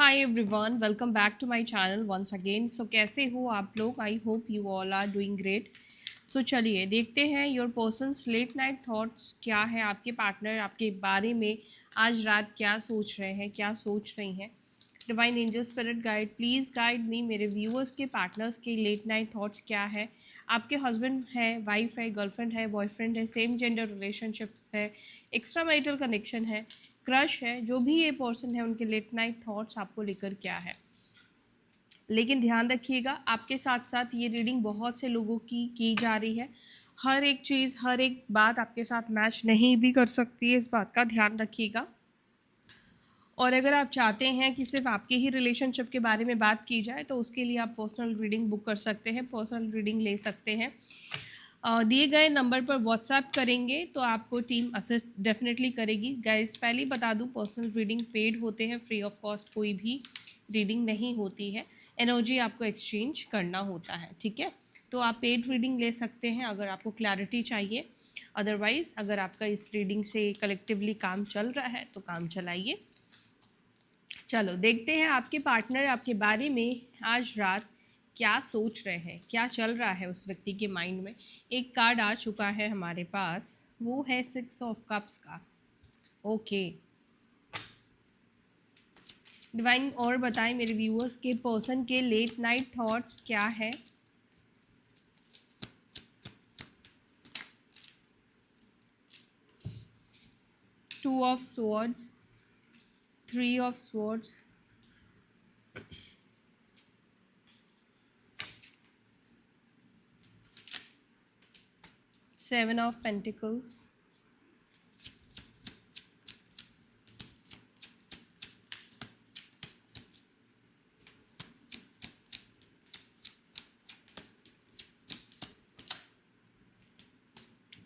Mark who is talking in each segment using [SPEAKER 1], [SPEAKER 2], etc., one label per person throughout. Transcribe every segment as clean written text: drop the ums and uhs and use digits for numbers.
[SPEAKER 1] Hi everyone, welcome back to my channel once again. So कैसे हो आप लोग? I hope you all are doing great. So चलिए देखते हैं your persons late night thoughts क्या है। आपके पार्टनर आपके बारे में आज रात क्या सोच रहे हैं, क्या सोच रही हैं। Divine angel spirit guide, please guide me. मेरे व्यूअर्स के पार्टनर्स के लेट नाइट थॉट्स क्या है। आपके हस्बैंड है, वाइफ है, गर्लफ्रेंड है, बॉयफ्रेंड है, सेम जेंडर रिलेशनशिप है, एक्स्ट्रा मैरिटल कनेक्शन है, क्रश है, जो भी ये पर्सन है उनके लेट नाइट थॉट्स आपको लेकर क्या है। लेकिन ध्यान रखिएगा, आपके साथ साथ ये रीडिंग बहुत से लोगों की जा रही है। हर एक चीज़, हर एक बात आपके साथ मैच नहीं भी कर सकती है, इस बात का ध्यान रखिएगा। और अगर आप चाहते हैं कि सिर्फ आपके ही रिलेशनशिप के बारे में बात की जाए तो उसके लिए आप पर्सनल रीडिंग बुक कर सकते हैं, पर्सनल रीडिंग ले सकते हैं। दिए गए नंबर पर व्हाट्सएप करेंगे तो आपको टीम असिस्ट डेफिनेटली करेगी। गाइस पहले ही बता दूं, पर्सनल रीडिंग पेड होते हैं, फ्री ऑफ कॉस्ट कोई भी रीडिंग नहीं होती है। एनर्जी आपको एक्सचेंज करना होता है, ठीक है। तो आप पेड रीडिंग ले सकते हैं अगर आपको क्लैरिटी चाहिए। अदरवाइज़ अगर आपका इस रीडिंग से कलेक्टिवली काम चल रहा है तो काम चलाइए। चलो देखते हैं आपके पार्टनर आपके बारे में आज रात क्या सोच रहे हैं, क्या चल रहा है उस व्यक्ति के माइंड में। एक कार्ड आ चुका है हमारे पास, वो है 6 ऑफ कप्स का। ओके डिवाइन, और बताएं मेरे व्यूअर्स के पर्सन के लेट नाइट थॉट्स क्या है। Two of swords, 3 of swords, 7 of pentacles,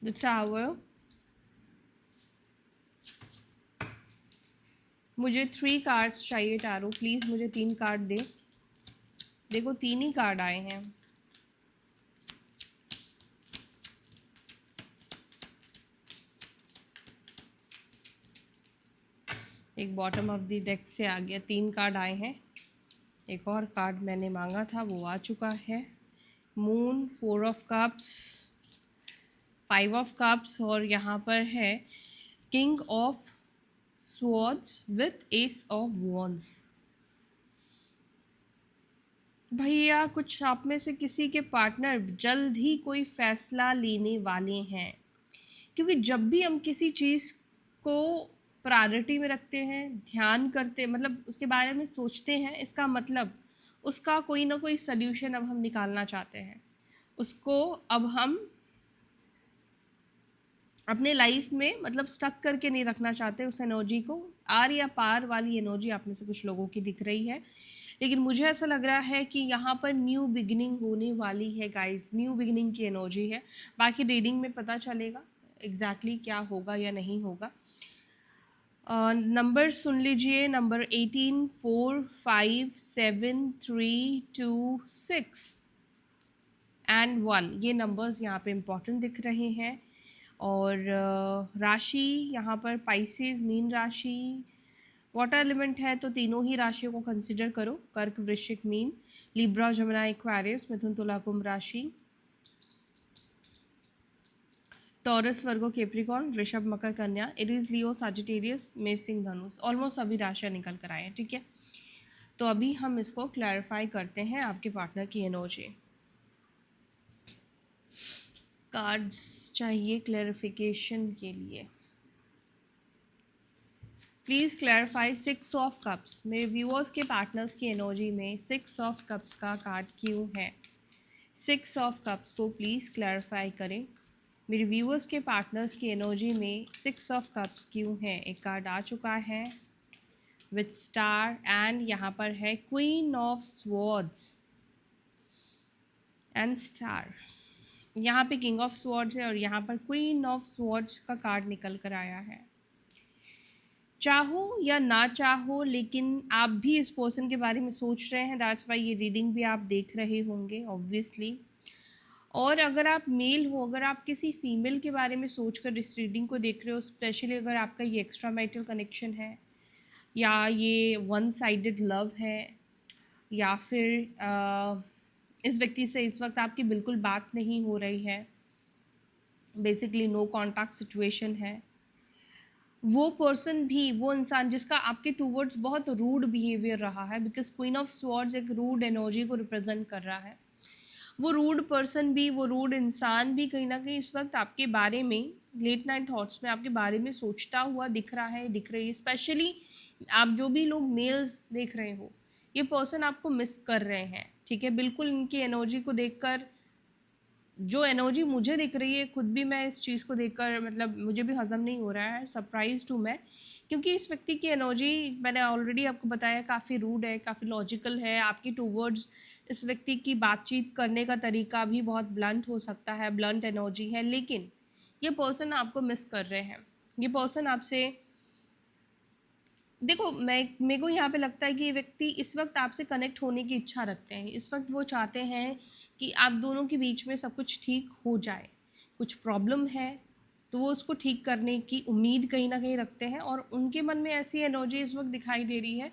[SPEAKER 1] the tower. मुझे 3 कार्ड्स चाहिए टारो, प्लीज़ मुझे 3 कार्ड दे। देखो 3 ही कार्ड आए हैं। एक बॉटम ऑफ द डेक से आ गया, 3 कार्ड आए हैं। एक और कार्ड मैंने मांगा था वो आ चुका है। Moon, 4 of cups, 5 of cups, और यहाँ पर है king of swords with S of wands. भैया कुछ आप में से किसी के पार्टनर जल्द ही कोई फैसला लेने वाले हैं, क्योंकि जब भी हम किसी चीज़ को प्रायोरिटी में रखते हैं, ध्यान करते, मतलब उसके बारे में सोचते हैं, इसका मतलब उसका कोई ना कोई सल्यूशन अब हम निकालना चाहते हैं। उसको अब हम अपने लाइफ में मतलब स्टक करके नहीं रखना चाहते उस एनर्जी को। आर या पार वाली एनर्जी आप में से कुछ लोगों की दिख रही है, लेकिन मुझे ऐसा लग रहा है कि यहाँ पर न्यू बिगिनिंग होने वाली है गाइस, न्यू बिगिनिंग की एनर्जी है। बाकी रीडिंग में पता चलेगा एग्जैक्टली क्या होगा या नहीं होगा। नंबर सुन लीजिए, नंबर 18, 4, 5, 7, 3, 2, 6 एंड 1, ये नंबर्स यहाँ पे इम्पॉर्टेंट दिख रहे हैं। और राशि यहाँ पर पाइसेस, मीन राशि, वाटर एलिमेंट है तो तीनों ही राशियों को कंसिडर करो। कर्क, वृश्चिक, मीन, लिब्रा, जमुना, एक्वेरियस, मिथुन, तुला, कुंभ राशि, टॉरस, वर्गो, कैप्रिकॉर्न, वृषभ, मकर, कन्या, एरीज, लियो, साजिटेरियस, मेष, सिंह, धनुष। ऑलमोस्ट सभी राशियाँ निकल कर आए हैं, ठीक है। तो अभी हम इसको क्लैरिफाई करते हैं आपके पार्टनर की एनर्जी। कार्ड्स चाहिए क्लैरिफिकेशन के लिए, प्लीज़ क्लैरिफाई 6 ऑफ कप्स। मेरे व्यूअर्स के पार्टनर्स की एनर्जी में 6 ऑफ कप्स का कार्ड क्यों है? 6 ऑफ कप्स को प्लीज़ क्लैरिफाई करें। मेरे व्यूअर्स के पार्टनर्स की एनर्जी में 6 ऑफ कप्स क्यों है? एक कार्ड आ चुका है विथ स्टार, एंड यहाँ पर है queen of swords and star. यहाँ पे किंग ऑफ स्वॉर्ड्स है और यहाँ पर क्वीन ऑफ स्वॉर्ड्स का कार्ड निकल कर आया है। चाहो या ना चाहो, लेकिन आप भी इस पर्सन के बारे में सोच रहे हैं, दैट्स वाई ये रीडिंग भी आप देख रहे होंगे ऑब्वियसली। और अगर आप मेल हो, अगर आप किसी फीमेल के बारे में सोचकर इस रीडिंग को देख रहे हो, स्पेशली अगर आपका ये एक्स्ट्रा मैरिटल कनेक्शन है, या ये वन साइडेड लव है, या फिर इस व्यक्ति से इस वक्त आपकी बिल्कुल बात नहीं हो रही है, बेसिकली नो कॉन्टैक्ट सिचुएशन है। वो पर्सन भी, वो इंसान जिसका आपके टूवर्ड्स बहुत रूड बिहेवियर रहा है, बिकॉज क्वीन ऑफ स्वॉर्ड्स एक रूड एनर्जी को रिप्रेजेंट कर रहा है, वो रूड पर्सन भी, वो रूड इंसान भी कहीं ना कहीं इस वक्त आपके बारे में लेट नाइट थॉट्स में आपके बारे में सोचता हुआ दिख रहा है, दिख रही है। स्पेशली आप जो भी लोग मेल्स देख रहे हो, ये पर्सन आपको मिस कर रहे हैं, ठीक है। बिल्कुल इनकी एनर्जी को देखकर, जो एनर्जी मुझे दिख रही है, खुद भी मैं इस चीज़ को देखकर मतलब मुझे भी हज़म नहीं हो रहा है, सरप्राइज्ड हूँ मैं, क्योंकि इस व्यक्ति की एनर्जी मैंने ऑलरेडी आपको बताया काफ़ी रूड है, काफ़ी लॉजिकल है आपकी टूवर्ड्स। इस व्यक्ति की बातचीत करने का तरीका भी बहुत ब्लंट हो सकता है, ब्लंट एनर्जी है, लेकिन ये पर्सन आपको मिस कर रहे हैं। ये पर्सन आपसे, देखो मेरे को यहाँ पे लगता है कि ये व्यक्ति इस वक्त आपसे कनेक्ट होने की इच्छा रखते हैं। इस वक्त वो चाहते हैं कि आप दोनों के बीच में सब कुछ ठीक हो जाए। कुछ प्रॉब्लम है तो वो उसको ठीक करने की उम्मीद कहीं ना कहीं रखते हैं, और उनके मन में ऐसी एनर्जी इस वक्त दिखाई दे रही है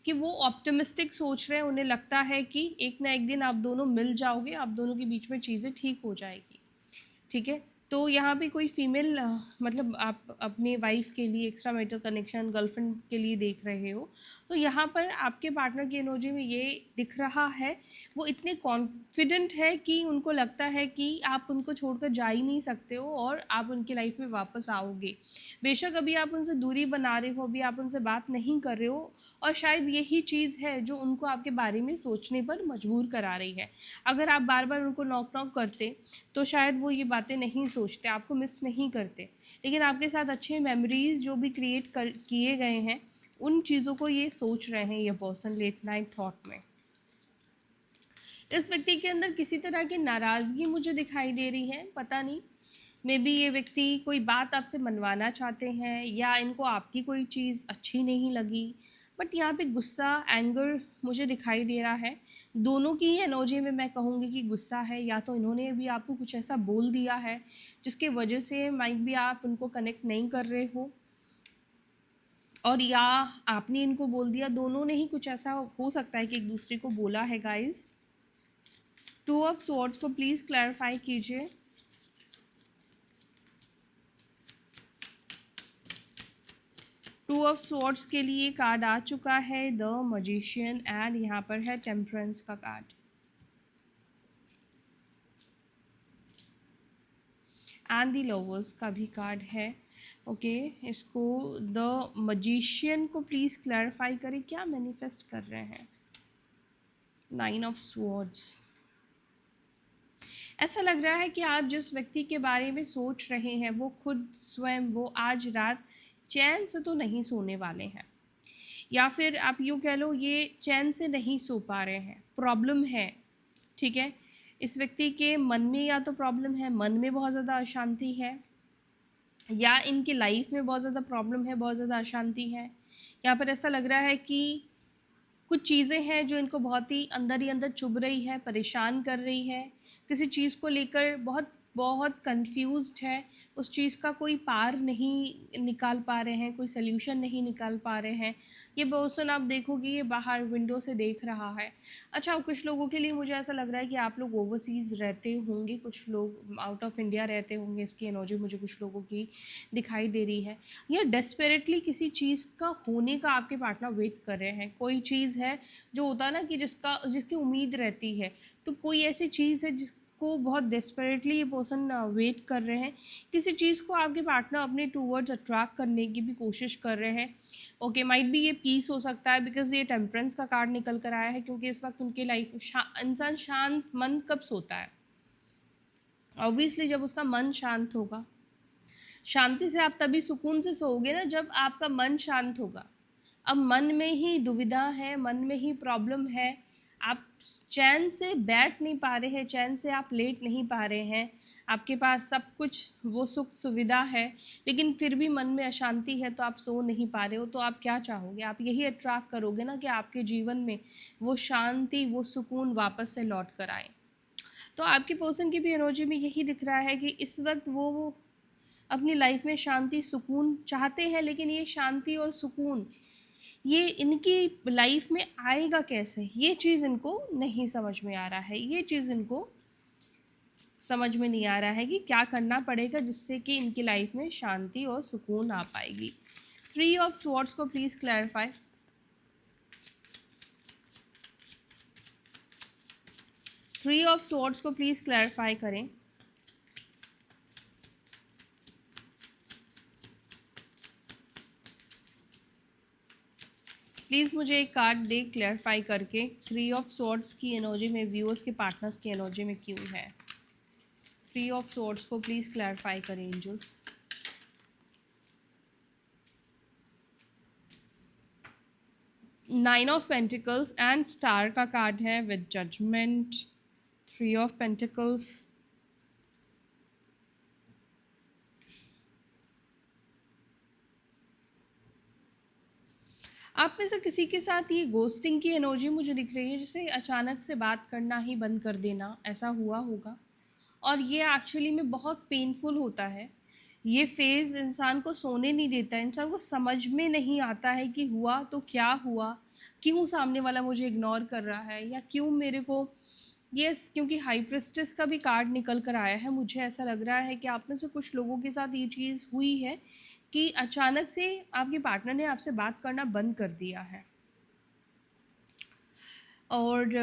[SPEAKER 1] कि वो ऑप्टिमिस्टिक सोच रहे हैं। उन्हें लगता है कि एक ना एक दिन आप दोनों मिल जाओगे, आप दोनों के बीच में चीज़ें ठीक हो जाएगी, ठीक है। तो यहाँ पे कोई फीमेल मतलब आप अपने वाइफ के लिए एक्स्ट्रा मैरिटल कनेक्शन, गर्लफ्रेंड के लिए देख रहे हो, तो यहाँ पर आपके पार्टनर की एनर्जी में ये दिख रहा है, वो इतने कॉन्फिडेंट है कि उनको लगता है कि आप उनको छोड़कर जा ही नहीं सकते हो और आप उनकी लाइफ में वापस आओगे। बेशक अभी आप उनसे दूरी बना रहे हो, अभी आप उनसे बात नहीं कर रहे हो, और शायद यही चीज़ है जो उनको आपके बारे में सोचने पर मजबूर करा रही है। अगर आप बार बार उनको नॉक नॉक करते तो शायद वो ये बातें नहीं सोचते, आपको मिस नहीं करते, लेकिन आपके साथ अच्छे मेमोरीज जो भी क्रिएट कर किए गए हैं, उन चीज़ों को ये सोच रहे हैं ये पर्सन लेट नाइट थॉट में। इस व्यक्ति के अंदर किसी तरह की नाराज़गी मुझे दिखाई दे रही है, पता नहीं, मे बी ये व्यक्ति कोई बात आपसे मनवाना चाहते हैं, या इनको आपकी कोई चीज़ अच्छी नहीं लगी, बट यहाँ पे गुस्सा, एंगर मुझे दिखाई दे रहा है। दोनों की ही एनर्जी में मैं कहूँगी कि गुस्सा है, या तो इन्होंने भी आपको कुछ ऐसा बोल दिया है जिसके वजह से माइट भी आप उनको कनेक्ट नहीं कर रहे हो, और या आपने इनको बोल दिया, दोनों ने ही कुछ ऐसा हो सकता है कि एक दूसरे को बोला है गाइज। टू ऑफ स्वॉर्ड्स को प्लीज़ क्लैरिफाई कीजिए। टू ऑफ स्वॉर्ड्स के लिए कार्ड आ चुका है द मैजिशियन, एंड यहाँ पर है टेम्परेंस का कार्ड, एंड द लवर्स का भी कार्ड है। ओके, इसको द मैजिशियन को प्लीज़ क्लैरिफाई करें, क्या मैनिफेस्ट कर रहे हैं। नाइन ऑफ स्वॉर्ड्स, ऐसा लग रहा है कि आप जिस व्यक्ति के बारे में सोच रहे हैं वो खुद स्वयं, वो आज रात चैन से तो नहीं सोने वाले हैं, या फिर आप यूँ कह लो ये चैन से नहीं सो पा रहे हैं, प्रॉब्लम है, ठीक है। इस व्यक्ति के मन में या तो प्रॉब्लम है, मन में बहुत ज़्यादा अशांति है, या इनकी लाइफ में बहुत ज़्यादा प्रॉब्लम है, बहुत ज़्यादा अशांति है। यहाँ पर ऐसा लग रहा है कि कुछ चीज़ें हैं जो इनको बहुत ही अंदर चुभ रही है, परेशान कर रही है, किसी चीज़ को लेकर बहुत बहुत कंफ्यूज्ड है, उस चीज़ का कोई पार नहीं निकाल पा रहे हैं, कोई सल्यूशन नहीं निकाल पा रहे हैं। ये पर्सन आप देखोगे ये बाहर विंडो से देख रहा है। अच्छा, कुछ लोगों के लिए मुझे ऐसा लग रहा है कि आप लोग ओवरसीज़ रहते होंगे, कुछ लोग आउट ऑफ इंडिया रहते होंगे, इसकी एनर्जी मुझे कुछ लोगों की दिखाई दे रही है। या डेस्परेटली किसी चीज़ का होने का आपके पार्टनर वेट कर रहे हैं। कोई चीज़ है जो होता है ना कि जिसकी उम्मीद रहती है, तो कोई ऐसी चीज़ है जिसको बहुत डेस्परेटली ये पर्सन वेट कर रहे हैं। किसी चीज़ को आपके पार्टनर अपने टूवर्ड्स अट्रैक्ट करने की भी कोशिश कर रहे हैं। ओके, माइट बी ये पीस हो सकता है, बिकॉज ये टेम्परेंस का कार्ड निकल कर आया है, क्योंकि इस वक्त उनकी लाइफ इंसान शांत मन कब सोता है, ऑब्वियसली जब उसका मन शांत होगा। शांति से आप तभी सुकून से सोओगे ना जब आपका मन शांत होगा। अब मन में ही दुविधा है, मन में ही प्रॉब्लम है, आप चैन से बैठ नहीं पा रहे हैं, चैन से आप लेट नहीं पा रहे हैं, आपके पास सब कुछ वो सुख सुविधा है, लेकिन फिर भी मन में अशांति है, तो आप सो नहीं पा रहे हो। तो आप क्या चाहोगे, आप यही अट्रैक्ट करोगे ना कि आपके जीवन में वो शांति, वो सुकून वापस से लौट कर आए। तो आपके पर्सन की भी एनर्जी में यही दिख रहा है कि इस वक्त वो अपनी लाइफ में शांति सुकून चाहते हैं, लेकिन ये शांति और सुकून ये इनकी लाइफ में आएगा कैसे, ये चीज़ इनको नहीं समझ में आ रहा है। ये चीज़ इनको समझ में नहीं आ रहा है कि क्या करना पड़ेगा जिससे कि इनकी लाइफ में शांति और सुकून आ पाएगी। 3 ऑफ स्वॉर्ड्स को प्लीज़ क्लैरिफाई। 3 ऑफ स्वॉर्ड्स को प्लीज़ क्लैरिफाई करें। प्लीज़ मुझे एक कार्ड दे क्लैरिफाई करके 3 ऑफ स्वॉर्ड्स की एनर्जी में व्यूअर्स के पार्टनर्स की एनर्जी में क्यों है। 3 ऑफ स्वॉर्ड्स को प्लीज़ क्लैरिफाई करें angels. Nine of pentacles and star का कार्ड है विद जजमेंट। 3 ऑफ पेंटिकल्स, आप में से किसी के साथ ये गोस्टिंग की एनर्जी मुझे दिख रही है, जैसे अचानक से बात करना ही बंद कर देना, ऐसा हुआ होगा। और ये एक्चुअली में बहुत पेनफुल होता है। ये फेज़ इंसान को सोने नहीं देता है, इंसान को समझ में नहीं आता है कि हुआ तो क्या हुआ, क्यों सामने वाला मुझे इग्नोर कर रहा है, या क्यों मेरे को क्योंकि हाई प्रेस्टिस का भी कार्ड निकल कर आया है। मुझे ऐसा लग रहा है कि आप में से कुछ लोगों के साथ ये चीज़ हुई है कि अचानक से आपके पार्टनर ने आपसे बात करना बंद कर दिया है, और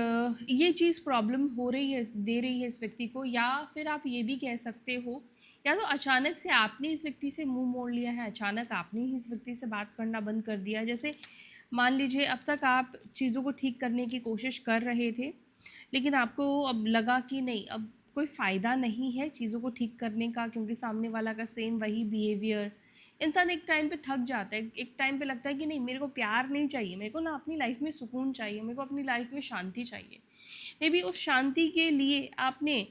[SPEAKER 1] ये चीज़ प्रॉब्लम हो रही है, दे रही है इस व्यक्ति को। या फिर आप ये भी कह सकते हो, या तो अचानक से आपने इस व्यक्ति से मुंह मोड़ लिया है, अचानक आपने ही इस व्यक्ति से बात करना बंद कर दिया। जैसे मान लीजिए अब तक आप चीज़ों को ठीक करने की कोशिश कर रहे थे, लेकिन आपको अब लगा कि नहीं, अब कोई फ़ायदा नहीं है चीज़ों को ठीक करने का, क्योंकि सामने वाला का सेम वही बिहेवियर। इंसान एक टाइम पे थक जाता है, एक टाइम पे लगता है कि नहीं, मेरे को प्यार नहीं चाहिए, मेरे को ना अपनी लाइफ में सुकून चाहिए, मेरे को अपनी लाइफ में शांति चाहिए। मे बी उस शांति के लिए आपने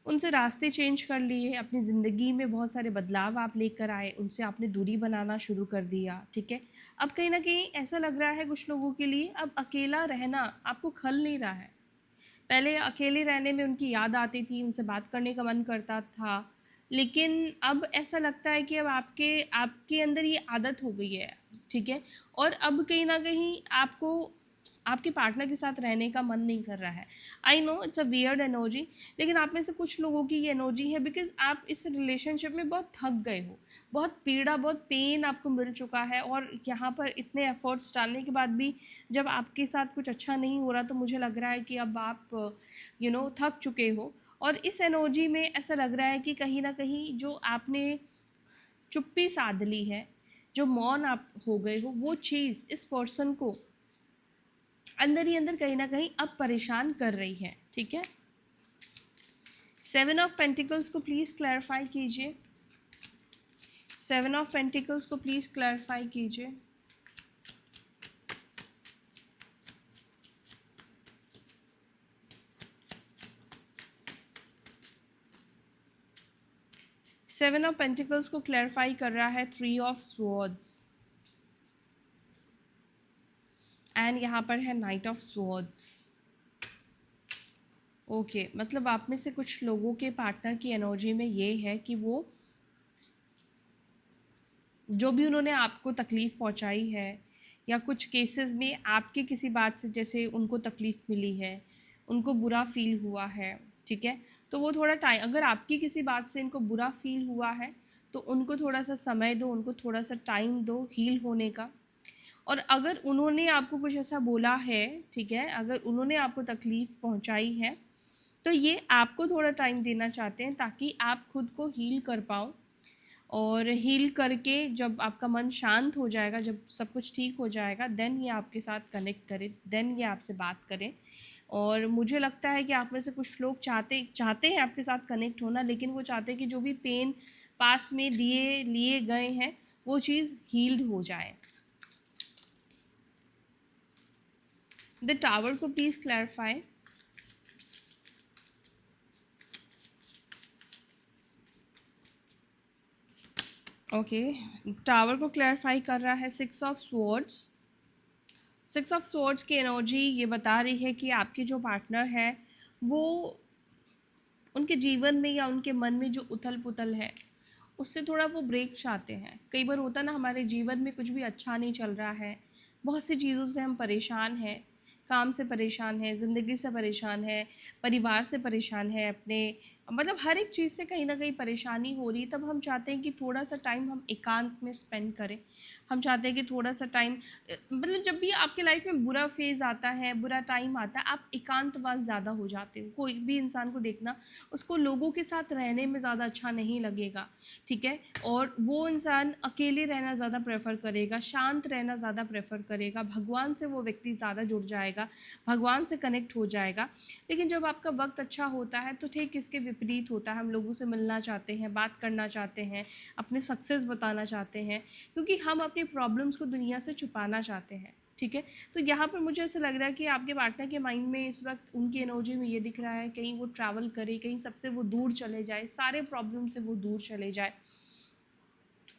[SPEAKER 1] उनसे रास्ते चेंज कर लिए, अपनी ज़िंदगी में बहुत सारे बदलाव आप लेकर आए, उनसे आपने दूरी बनाना शुरू कर दिया, ठीक है। अब कहीं ना कहीं ऐसा लग रहा है कुछ लोगों के लिए, अब अकेला रहना आपको खल नहीं रहा है। पहले अकेले रहने में उनकी याद आती थी, उनसे बात करने का मन करता था, लेकिन अब ऐसा लगता है कि अब आपके आपके अंदर ये आदत हो गई है, ठीक है। और अब कहीं ना कहीं आपको आपके पार्टनर के साथ रहने का मन नहीं कर रहा है। I know it's a weird energy, लेकिन आप में से कुछ लोगों की ये एनर्जी है बिकॉज आप इस रिलेशनशिप में बहुत थक गए हो, बहुत पीड़ा, बहुत पेन आपको मिल चुका है, और यहाँ पर इतने एफर्ट्स डालने के बाद भी जब आपके साथ कुछ अच्छा नहीं हो रहा, तो मुझे लग रहा है कि अब आप थक चुके हो। और इस एनर्जी में ऐसा लग रहा है कि कहीं ना कहीं जो आपने चुप्पी साध ली है, जो मौन आप हो गए हो, वो चीज़ इस पर्सन को अंदर ही अंदर कहीं ना कहीं अब परेशान कर रही है, ठीक है। 7 ऑफ पेंटिकल्स को प्लीज़ क्लैरिफाई कीजिए। 7 ऑफ पेंटिकल्स को प्लीज़ क्लैरिफाई कीजिए। सेवन ऑफ पेंटिकल्स को क्लैरिफाई कर रहा है 3 ऑफ स्वॉर्ड्स, एंड यहाँ पर है नाइट ऑफ स्वॉर्ड्स। ओके, मतलब आप में से कुछ लोगों के पार्टनर की एनर्जी में ये है कि वो जो भी उन्होंने आपको तकलीफ़ पहुंचाई है, या कुछ केसेस में आपके किसी बात से जैसे उनको तकलीफ़ मिली है, उनको बुरा फील हुआ है, ठीक है, तो वो थोड़ा टाइम, अगर आपकी किसी बात से इनको बुरा फील हुआ है तो उनको थोड़ा सा समय दो, उनको थोड़ा सा टाइम दो हील होने का। और अगर उन्होंने आपको कुछ ऐसा बोला है, ठीक है, अगर उन्होंने आपको तकलीफ़ पहुंचाई है, तो ये आपको थोड़ा टाइम देना चाहते हैं ताकि आप खुद को हील कर पाओ। और हील करके जब आपका मन शांत हो जाएगा, जब सब कुछ ठीक हो जाएगा, देन ये आपके साथ कनेक्ट करें, देन ये आपसे बात करें। और मुझे लगता है कि आप में से कुछ लोग चाहते हैं आपके साथ कनेक्ट होना, लेकिन वो चाहते हैं कि जो भी पेन पास्ट में लिए गए हैं वो चीज़ हील्ड हो जाए। द टावर को प्लीज़ क्लैरिफाई। ओके, टावर को क्लैरिफाई कर रहा है 6 ऑफ स्वॉर्ड्स। 6 ऑफ स्वॉर्ड्स की एनर्जी ये बता रही है कि आपके जो पार्टनर है वो, उनके जीवन में या उनके मन में जो उथल पुथल है, उससे थोड़ा वो ब्रेक चाहते हैं। कई बार होता है ना, हमारे जीवन में कुछ भी अच्छा नहीं चल रहा है, बहुत सी चीज़ों से हम परेशान हैं, काम से परेशान हैं, ज़िंदगी से परेशान है, परिवार से परेशान है, अपने मतलब हर एक चीज़ से कहीं ना कहीं परेशानी हो रही। तब हम चाहते हैं कि थोड़ा सा टाइम हम एकांत में स्पेंड करें। हम चाहते हैं कि थोड़ा सा टाइम, मतलब जब भी आपके लाइफ में बुरा फेज़ आता है, बुरा टाइम आता है, आप एकांतवास ज़्यादा हो जाते हो। कोई भी इंसान को देखना, उसको लोगों के साथ रहने में ज़्यादा अच्छा नहीं लगेगा, ठीक है। और वो इंसान अकेले रहना ज़्यादा प्रेफर करेगा, शांत रहना ज़्यादा प्रेफर करेगा, भगवान से वो व्यक्ति ज़्यादा जुड़ जाएगा, भगवान से कनेक्ट हो जाएगा। लेकिन जब आपका वक्त अच्छा होता है तो ठीक इसके विपरीत होता है। हम लोगों से मिलना चाहते हैं, बात करना चाहते हैं, अपने सक्सेस बताना चाहते हैं, क्योंकि हम अपनी प्रॉब्लम्स को दुनिया से छुपाना चाहते हैं, ठीक है। तो यहाँ पर मुझे ऐसा लग रहा है कि आपके पार्टनर के माइंड में इस वक्त, उनकी एनर्जी में ये दिख रहा है कहीं वो ट्रैवल करे, कहीं सबसे वो दूर चले जाए, सारे प्रॉब्लम से वो दूर चले जाए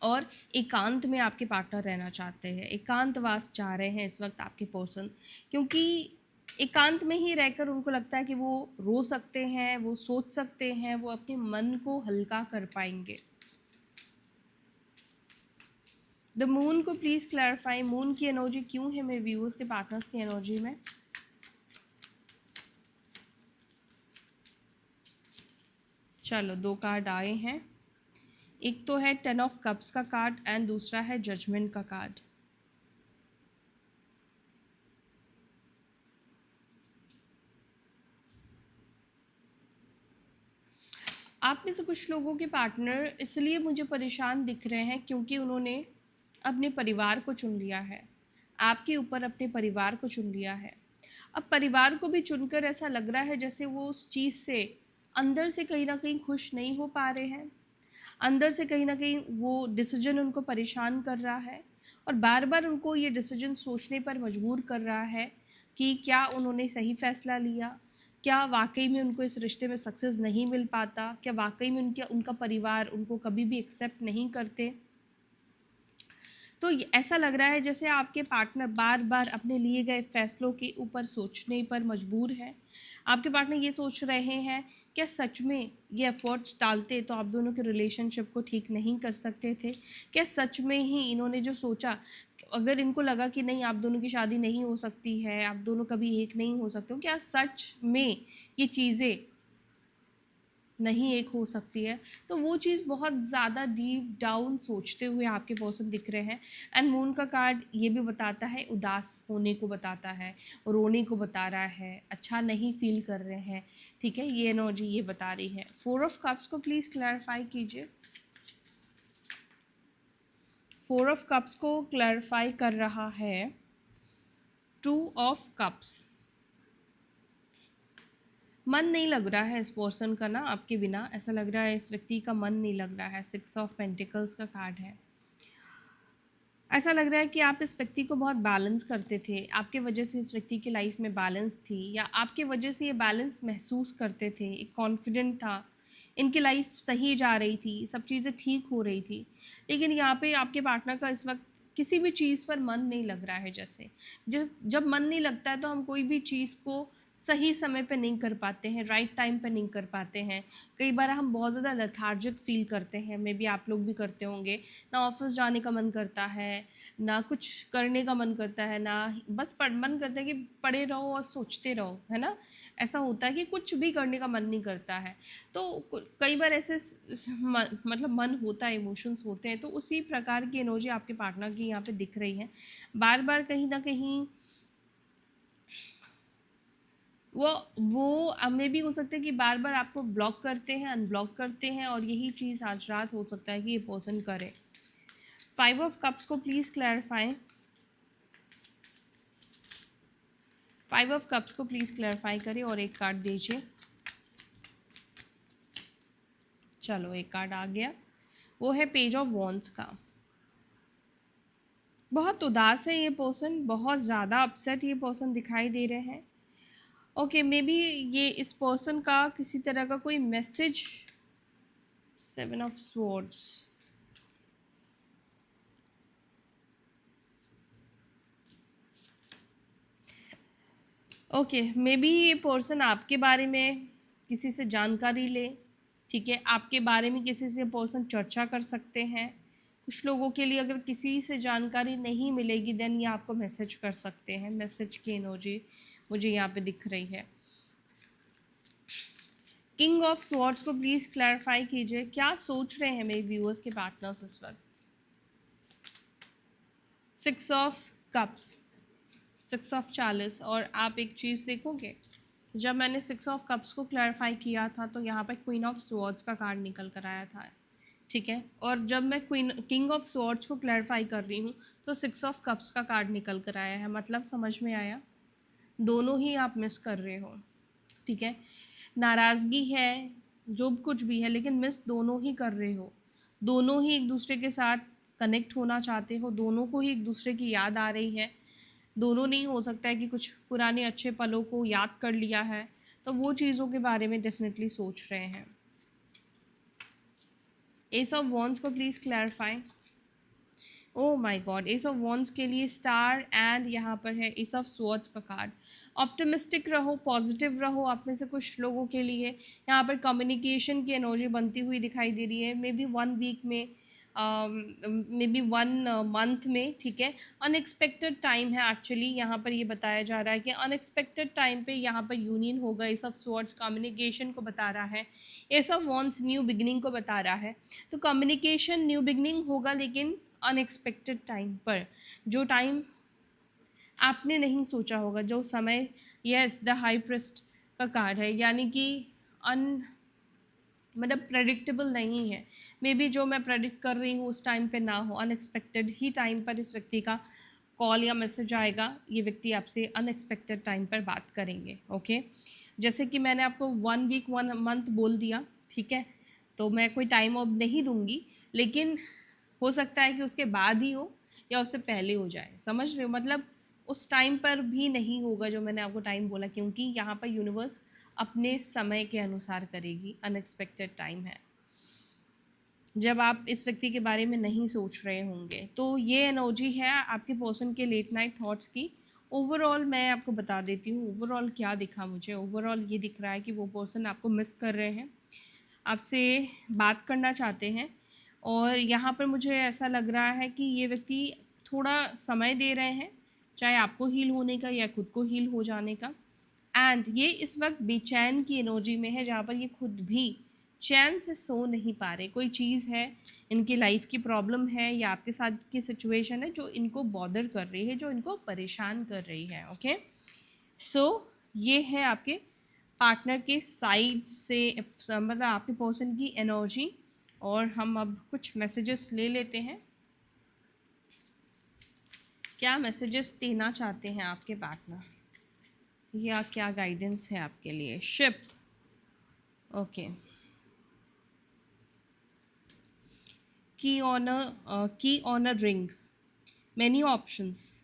[SPEAKER 1] और एकांत में आपके पार्टनर रहना चाहते हैं, एकांतवास चाह रहे हैं इस वक्त आपके पर्सन। क्योंकि एकांत में ही रहकर उनको लगता है कि वो रो सकते हैं, वो सोच सकते हैं, वो अपने मन को हल्का कर पाएंगे। द मून को प्लीज़ क्लैरिफाई, मून की एनर्जी क्यों है मेरे व्यूअर्स के पार्टनर्स की एनर्जी में। चलो 2 कार्ड आए हैं। एक तो है 10 ऑफ कप्स का कार्ड एंड दूसरा है जजमेंट का कार्ड। आप में से कुछ लोगों के पार्टनर इसलिए मुझे परेशान दिख रहे हैं क्योंकि उन्होंने अपने परिवार को चुन लिया है, आपके ऊपर अपने परिवार को चुन लिया है। अब परिवार को भी चुनकर ऐसा लग रहा है जैसे वो उस चीज़ से अंदर से कहीं ना कहीं खुश नहीं हो पा रहे हैं, अंदर से कहीं ना कहीं वो डिसीजन उनको परेशान कर रहा है और बार बार उनको ये डिसीजन सोचने पर मजबूर कर रहा है कि क्या उन्होंने सही फैसला लिया, क्या वाकई में उनको इस रिश्ते में सक्सेस नहीं मिल पाता, क्या वाकई में उनका परिवार उनको कभी भी एक्सेप्ट नहीं करते। तो ऐसा लग रहा है जैसे आपके पार्टनर बार बार अपने लिए गए फैसलों के ऊपर सोचने पर मजबूर है। आपके पार्टनर ये सोच रहे हैं क्या सच में ये एफर्ट्स डालते तो आप दोनों के रिलेशनशिप को ठीक नहीं कर सकते थे। क्या सच में ही इन्होंने जो सोचा, अगर इनको लगा कि नहीं आप दोनों की शादी नहीं हो सकती है, आप दोनों कभी एक नहीं हो सकते हो, क्या सच में ये चीज़ें नहीं एक हो सकती है। तो वो चीज़ बहुत ज़्यादा डीप डाउन सोचते हुए आपके पर्सन दिख रहे हैं। एंड मून का कार्ड ये भी बताता है, उदास होने को बताता है, रोने को बता रहा है, अच्छा नहीं फील कर रहे हैं, ठीक है, ये एनर्जी ये बता रही है। 4 ऑफ कप्स को प्लीज़ क्लैरिफाई कीजिए। 4 ऑफ कप्स को क्लैरिफाई कर रहा है 2 ऑफ कप्स। मन नहीं लग रहा है इस पर्सन का ना आपके बिना, ऐसा लग रहा है इस व्यक्ति का मन नहीं लग रहा है। 6 ऑफ पेंटिकल्स का कार्ड है। ऐसा लग रहा है कि आप इस व्यक्ति को बहुत बैलेंस करते थे, आपके वजह से इस व्यक्ति की लाइफ में बैलेंस थी, या आपके वजह से ये बैलेंस महसूस करते थे, एक कॉन्फिडेंट था, इनकी लाइफ सही जा रही थी, सब चीज़ें ठीक हो रही थी। लेकिन यहाँ पे आपके पार्टनर का इस वक्त किसी भी चीज़ पर मन नहीं लग रहा है। जैसे जब मन नहीं लगता है तो हम कोई भी चीज़ को सही समय पे नहीं कर पाते हैं, राइट टाइम पे नहीं कर पाते हैं। कई बार हम बहुत ज़्यादा लेथार्जिक फील करते हैं, मे बी आप लोग भी करते होंगे। ना ऑफिस जाने का मन करता है, ना कुछ करने का मन करता है, ना बस मन करता है कि पड़े रहो और सोचते रहो, है ना। ऐसा होता है कि कुछ भी करने का मन नहीं करता है। तो कई बार ऐसे मतलब मन होता है, इमोशंस होते हैं। तो उसी प्रकार की एनर्जी आपके पार्टनर की यहाँ पे दिख रही है। बार बार कहीं ना कहीं वो हमें भी हो सकता है कि बार बार आपको ब्लॉक करते हैं, अनब्लॉक करते हैं, और यही चीज़ आज रात हो सकता है कि ये पर्सन करे। 5 ऑफ कप्स को प्लीज़ क्लैरिफाई। 5 ऑफ कप्स को प्लीज़ क्लैरिफाई करें और एक कार्ड दीजिए। चलो एक कार्ड आ गया, वो है पेज ऑफ वॉन्ड्स का। बहुत उदास है ये पर्सन, बहुत ज़्यादा अपसेट ये पर्सन दिखाई दे रहे हैं। ओके, मे बी ये इस पर्सन का किसी तरह का कोई message. 7 of swords. Okay, may be ये पर्सन आपके बारे में किसी से जानकारी ले, ठीक है। आपके बारे में किसी से पर्सन चर्चा कर सकते हैं। कुछ लोगों के लिए अगर किसी से जानकारी नहीं मिलेगी देन ये आपको मैसेज कर सकते हैं। मैसेज की एनर्जी मुझे यहाँ पे दिख रही है। किंग ऑफ स्वॉर्ड्स को प्लीज़ क्लैरिफाई कीजिए, क्या सोच रहे हैं मेरे व्यूअर्स के पार्टनर्स इस वक्त। 6 ऑफ कप्स, 6 ऑफ चालिस। और आप एक चीज़ देखोगे, जब मैंने 6 ऑफ कप्स को क्लैरिफाई किया था तो यहाँ पर क्वीन ऑफ स्वॉर्ड्स का कार्ड निकल कर आया था, ठीक है। और जब मैं किंग ऑफ स्वॉर्ड्स को क्लैरिफाई कर रही हूँ तो 6 ऑफ कप्स का कार्ड निकल कर आया है। मतलब समझ में आया, दोनों ही आप मिस कर रहे हो, ठीक है। नाराज़गी है, जो कुछ भी है, लेकिन मिस दोनों ही कर रहे हो। दोनों ही एक दूसरे के साथ कनेक्ट होना चाहते हो, दोनों को ही एक दूसरे की याद आ रही है। दोनों नहीं, हो सकता है कि कुछ पुराने अच्छे पलों को याद कर लिया है, तो वो चीज़ों के बारे में डेफिनेटली सोच रहे हैं। एस ऑफ वॉन्ड्स को please clarify. Oh my God, S of wands के लिए स्टार एंड यहाँ पर है एस ऑफ स्वॉर्ड्स का कार्ड। ऑप्टिमिस्टिक रहो, पॉजिटिव रहो। आप में से कुछ लोगों के लिए यहाँ पर कम्युनिकेशन की एनर्जी बनती हुई दिखाई दे रही है। मे बी 1 वीक में, मे बी 1 मंथ में, ठीक है। अनएक्सपेक्टेड टाइम है एक्चुअली, यहाँ पर ये बताया जा रहा है कि अनएक्सपेक्टेड टाइम पे यहाँ पर यूनियन होगा। एस ऑफ स्वॉर्ड्स कम्युनिकेशन को बता रहा है, S of wands new beginning को बता रहा है। तो कम्युनिकेशन न्यू बिगनिंग होगा, लेकिन अनएक्सपेक्टेड टाइम पर, जो टाइम आपने नहीं सोचा होगा, जो समय। यस, द हाई प्रिस्ट का कार्ड है, यानी कि मतलब प्रेडिक्टेबल नहीं है। मे बी जो मैं प्रेडिक्ट कर रही हूँ उस टाइम पे ना हो, अनएक्सपेक्टेड ही टाइम पर इस व्यक्ति का कॉल या मैसेज आएगा। ये व्यक्ति आपसे अनएक्सपेक्टेड टाइम पर बात करेंगे, ओके। जैसे कि मैंने आपको 1 वीक 1 मंथ बोल दिया, ठीक है। तो मैं कोई टाइम अब नहीं दूंगी, लेकिन हो सकता है कि उसके बाद ही हो या उससे पहले हो जाए, समझ रहे हो। मतलब उस टाइम पर भी नहीं होगा जो मैंने आपको टाइम बोला, क्योंकि यहाँ पर यूनिवर्स अपने समय के अनुसार करेगी। अनएक्सपेक्टेड टाइम है जब आप इस व्यक्ति के बारे में नहीं सोच रहे होंगे। तो ये एनर्जी है आपके पर्सन के लेट नाइट थॉट्स की। ओवरऑल मैं आपको बता देती हूँ ओवरऑल क्या दिखा मुझे। ओवरऑल ये दिख रहा है कि वो पर्सन आपको मिस कर रहे हैं, आपसे बात करना चाहते हैं। और यहाँ पर मुझे ऐसा लग रहा है कि ये व्यक्ति थोड़ा समय दे रहे हैं, चाहे आपको हील होने का या खुद को हील हो जाने का। एंड ये इस वक्त बेचैन की एनर्जी में है, जहाँ पर ये खुद भी चैन से सो नहीं पा रहे। कोई चीज़ है, इनकी लाइफ की प्रॉब्लम है या आपके साथ की सिचुएशन है जो इनको बॉदर कर रही है, जो इनको परेशान कर रही है, ओके। सो ये है आपके पार्टनर के साइड से, मतलब आपके पर्सन की एनर्जी। और हम अब कुछ मैसेजेस ले लेते हैं, क्या मैसेजेस देना चाहते हैं आपके पार्टनर या क्या गाइडेंस है आपके लिए। Ship, okay. Key on a ring, many options.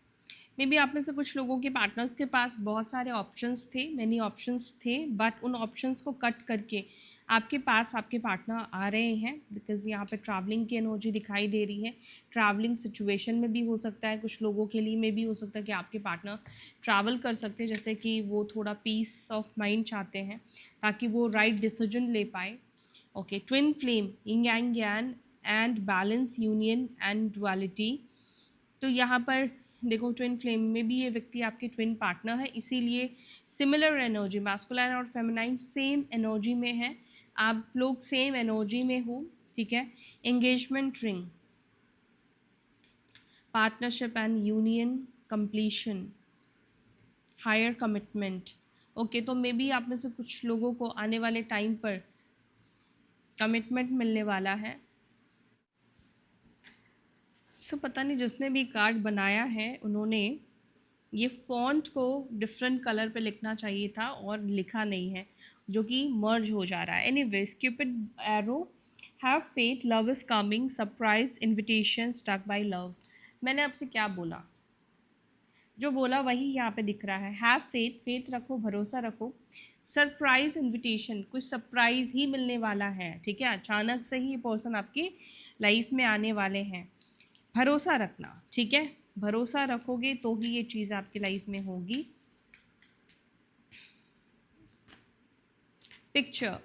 [SPEAKER 1] May be आप में से कुछ लोगों के पार्टनर्स के पास बहुत सारे ऑप्शंस थे, मैनी ऑप्शंस थे, बट उन ऑप्शंस को कट करके आपके पास आपके पार्टनर आ रहे हैं। बिकॉज यहाँ पे ट्रैवलिंग की एनर्जी दिखाई दे रही है। ट्रैवलिंग सिचुएशन में भी हो सकता है, कुछ लोगों के लिए में भी हो सकता है कि आपके पार्टनर ट्रैवल कर सकते हैं, जैसे कि वो थोड़ा पीस ऑफ माइंड चाहते हैं ताकि वो राइट डिसीजन ले पाए, ओके। ट्विन फ्लेम, यिंग यांग ज्ञान and balance, union and duality. तो यहाँ पर देखो, ट्विन फ्लेम में भी ये व्यक्ति आपके ट्विन पार्टनर है, इसीलिए सिमिलर एनर्जी, मास्कुलाइन और फेमिनाइन सेम एनर्जी में है। आप लोग सेम एनर्जी में हो, ठीक है। Engagement ring, partnership and union, completion, higher commitment, okay. तो मे बी आप में से कुछ लोगों को आने वाले टाइम पर कमिटमेंट मिलने वाला है। सो पता नहीं जिसने भी कार्ड बनाया है उन्होंने ये फॉन्ट को डिफरेंट कलर पे लिखना चाहिए था और लिखा नहीं है, जो कि मर्ज हो जा रहा है। Anyways, cupid arrow, have faith, love is coming, surprise, invitation, stuck by love. मैंने आपसे क्या बोला, जो बोला वही यहाँ पे दिख रहा है। हैव फेथ, फेथ रखो, भरोसा रखो। सरप्राइज इन्विटेशन, कुछ सरप्राइज ही मिलने वाला है, ठीक है। अचानक से ही ये पर्सन आपकी लाइफ में आने वाले हैं। भरोसा रखना, ठीक है। भरोसा रखोगे तो ही ये चीज़ आपकी लाइफ में होगी। Picture,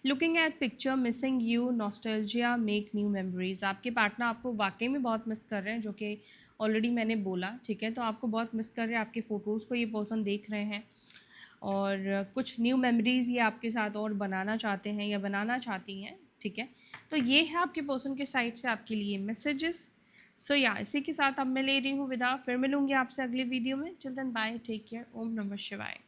[SPEAKER 1] looking at picture missing you nostalgia make new memories. आपके पार्टनर आपको वाकई में बहुत मिस कर रहे हैं, जो कि ऑलरेडी मैंने बोला, ठीक है। तो आपको बहुत मिस कर रहे हैं, आपके फ़ोटोज़ को ये पर्सन देख रहे हैं और कुछ न्यू मेमोरीज़ ये आपके साथ और बनाना चाहते हैं या बनाना चाहती हैं, ठीक है। तो ये है आपके पर्सन के साइड से आपके लिए मैसेजेस। सो या इसी के साथ अब मैं ले रही हूँ विदा, फिर मिलूँगी आपसे अगली वीडियो में। Till then bye, take care, Om नमः शिवाय।